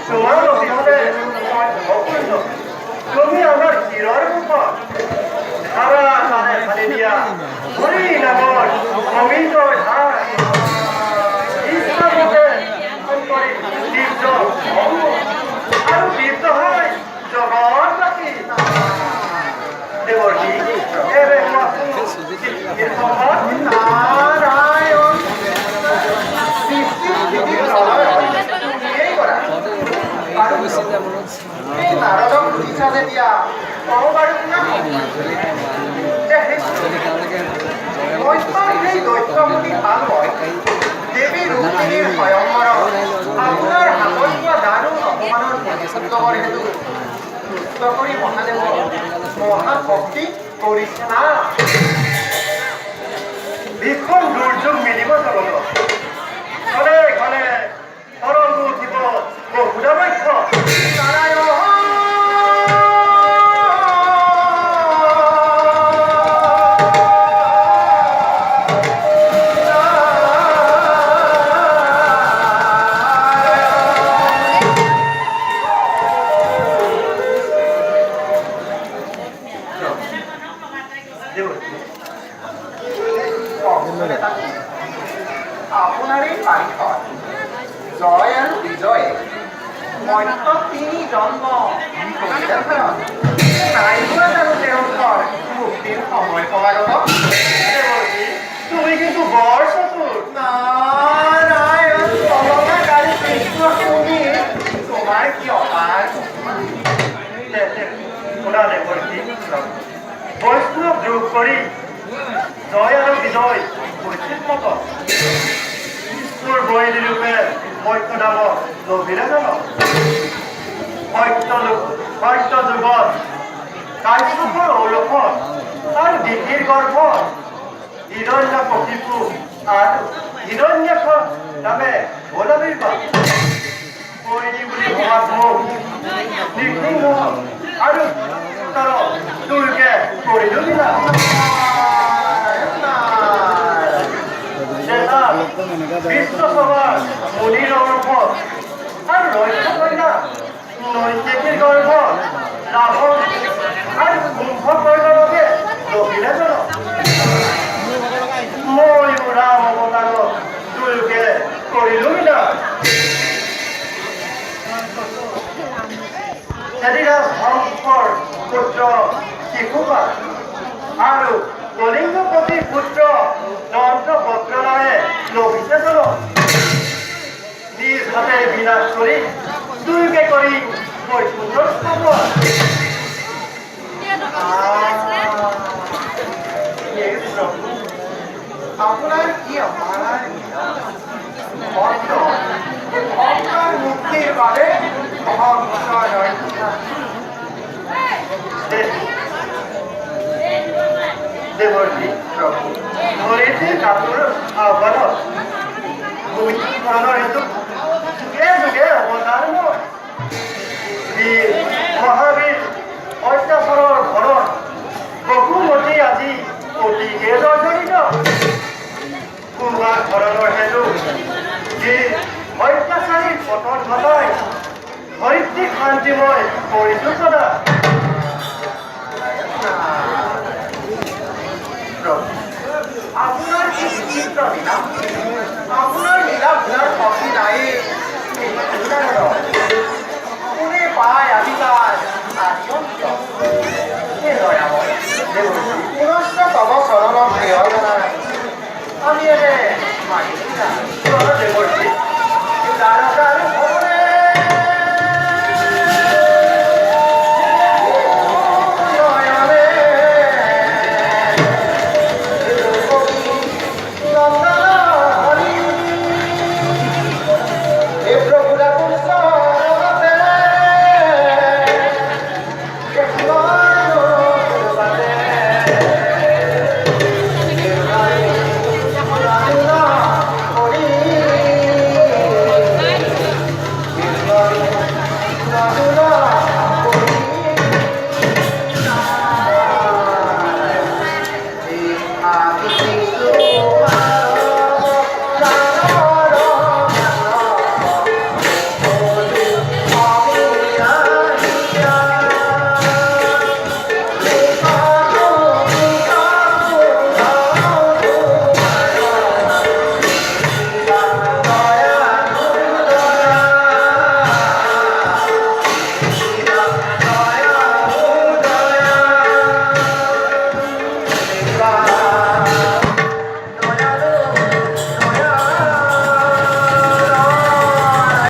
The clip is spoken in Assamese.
তোমার অভিভাবে অপূর্ণ তুমি আমার চিরর উপর সারা কানে ফালি দিয়া হরি নামর অমিত ধার ইচ্ছামতে অন্তরে দীপ্ত অঙ্গ আৰু দীপ্ত হয় জগৎ বাকী দেবৰ্ষী এবে নাৰায়ণ নাৰদক বুঝিছানে দিয়া কব পাৰো সেই দৈত্যমতী ভাল হয় দেৱী ৰুক্মিণীৰ স্বয়ংবৰ আপোনাৰ হাতত পোৱা দাৰুণ অপমানৰ প্ৰতিশোধৰ হেতু সুস্থ কৰি মহাদেৱ মহাভক্তি কৰিছে না ভীষণ দুৰ্যোগ মিলিব জগত ঘৰে ঘৰে তৰংগ উঠিব বহুদাবাক্য নাৰায়ণ আপোনাৰে পাৰিষদ জয় আৰু বিজয়ে মধ্য তিনি জন্ম তেওঁলোকৰ মুক্তিৰ সময় সমাগত তুমি কিন্তু বৰ চতুৰ নাৰায়ণ চলনাকাৰী কৃষ্ণ তুমি তোমাৰ কি অপাৰ শুনা দেৱৰ্ষী বৈষ্ণৱ যোগ কৰি জয় আৰু বিজয় বৈচিত্ৰত ঈশ্বৰ বৈৰী ৰূপে মধ্য নামক লভিলে জান সত্য যুগত কাশ্যপৰ ঔলখত আৰু দিঘিৰ গৰ্ভত হিৰণ্য কশিপু আৰু হিৰণ্যক নামে ভোলাবিৰ্বাহ বৈৰী বুলি ভবাত মোক নৃসিংহ আৰু দুৰ্গে কৰিলো বিনা বিশ্বসভাৰ মুনিৰ অৰ্ভত আৰু ৰক্ষ কন্যা নৈতিকীৰ গৰ্ভত ৰাৱণ আৰু কুম্ভ কৰিবৰ বাবে লভিলে জন ময়ো ৰাম অৱতাৰক দুয়োকে কৰিলো বিনা হেৰিৰাজ হংসৰ পুত্ৰ শিশুপাল আৰু কলিংগপতিৰ পুত্ৰ দন্ত বক্ৰনায়ে লভিছে জন নিজ হাতে বিনাশ কৰি দুয়োকে কৰি বৈকুণ্ঠৰ স্থাপন আপোনাৰ কি অপাৰ ভক্তৰ মুক্তিৰ বাবে দেৱৰ্ষী প্ৰভু ধৰিত্ৰী কাপোৰ আহ্বানত ভূমিকৰণৰ হেতু যুগে যুগে অৱতাৰ মই বীৰ মহাবীৰ অত্যাচাৰৰ ঘৰত বহুমতী আজি অতিকে জৰ্জৰিত কোনোবা ধৰণৰ হেতু যি অত্যাচাৰীৰ পতন ঘটাই ধৰিত্ৰীক শান্তিময় কৰিছো সদা আপোনাৰ কি বিচিত্ৰ লীলা আপোনাৰ লীলা ভুলাৰ শক্তি নাই কোনে পায় আজিকাল পুনশ্চ তব চৰণৰ প্ৰিয় আমি এনে